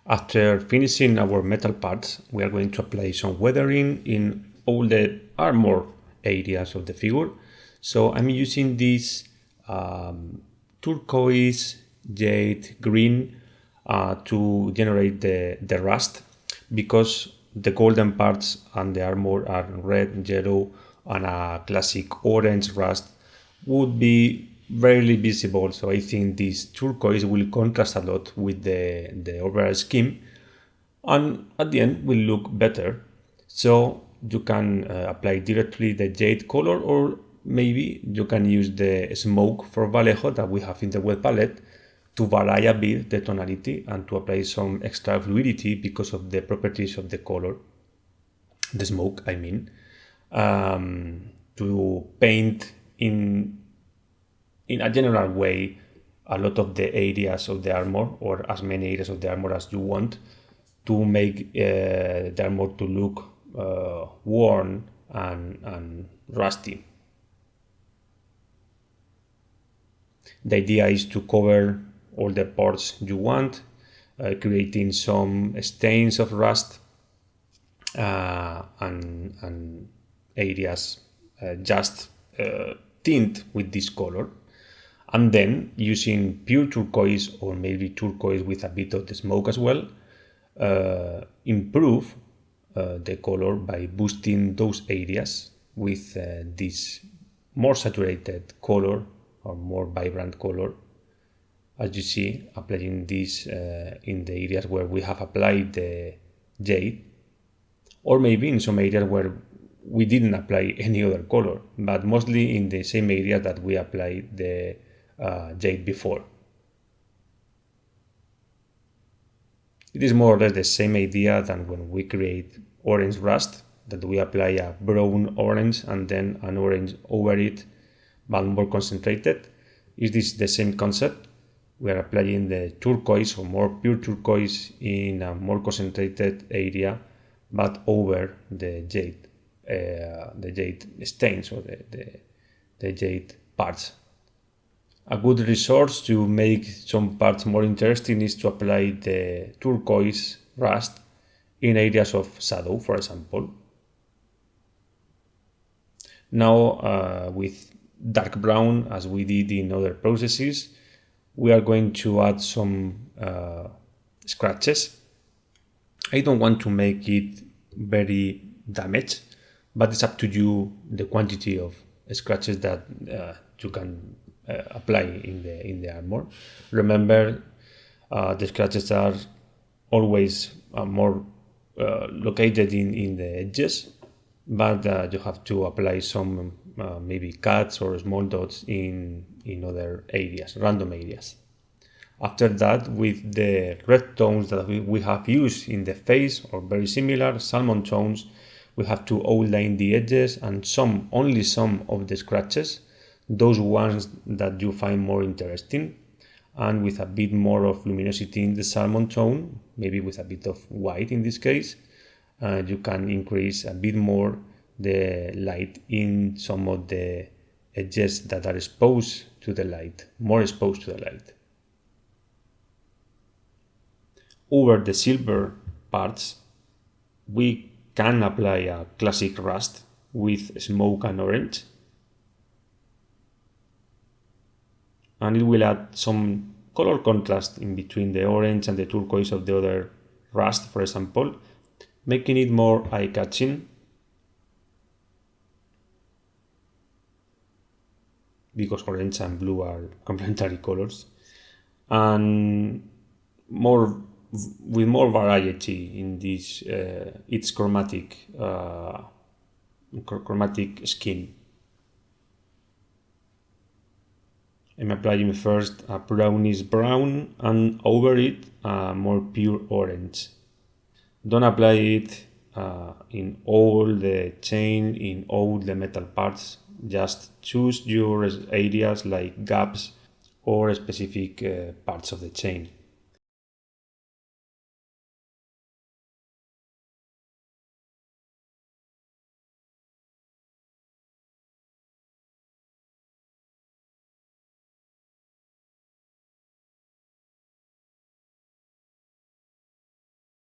After finishing our metal parts, we are going to apply some weathering in all the armor areas of the figure. So I'm using this turquoise, jade, green to generate the rust, because the golden parts and the armor are red, yellow, and a classic orange rust would be rarely visible. So I think this turquoise will contrast a lot with the overall scheme, and at the end will look better. So you can apply directly the jade color, or maybe you can use the smoke for Vallejo that we have in the wet palette to vary a bit the tonality and to apply some extra fluidity because of the properties of the color, the smoke I mean, to paint in a general way a lot of the areas of the armor, or as many areas of the armor as you want, to make the armor to look worn and rusty. The idea is to cover all the parts you want, creating some stains of rust and areas just tint with this color. And then using pure turquoise, or maybe turquoise with a bit of the smoke as well, improve the color by boosting those areas with this more saturated color or more vibrant color. As you see, applying this in the areas where we have applied the jade, or maybe in some areas where we didn't apply any other color, but mostly in the same area that we applied the jade before. It is more or less the same idea than when we create orange rust, that we apply a brown orange and then an orange over it, but more concentrated. Is this the same concept? We are applying the turquoise or more pure turquoise in a more concentrated area, but over the jade stains, or the jade parts. A good resource to make some parts more interesting is to apply the turquoise rust in areas of shadow, for example. Now with dark brown, as we did in other processes, we are going to add some scratches. I don't want to make it very damaged, but it's up to you the quantity of scratches that you can apply in the armor. Remember, the scratches are always more located in the edges, but you have to apply some maybe cuts or small dots in other areas, random areas. After that, with the red tones that we have used in the face, or very similar salmon tones, we have to outline the edges and only some of the scratches, those ones that you find more interesting, and with a bit more of luminosity in the salmon tone, maybe with a bit of white in this case, you can increase a bit more the light in some of the edges that are exposed to the light, more exposed to the light. Over the silver parts, we can apply a classic rust with smoke and orange, and it will add some color contrast in between the orange and the turquoise of the other rust, for example, making it more eye-catching, because orange and blue are complementary colors, and with more variety in this its chromatic scheme. I'm applying first a brownish brown, and over it a more pure orange. Don't apply it in all the chain, in all the metal parts. Just choose your areas like gaps or specific parts of the chain.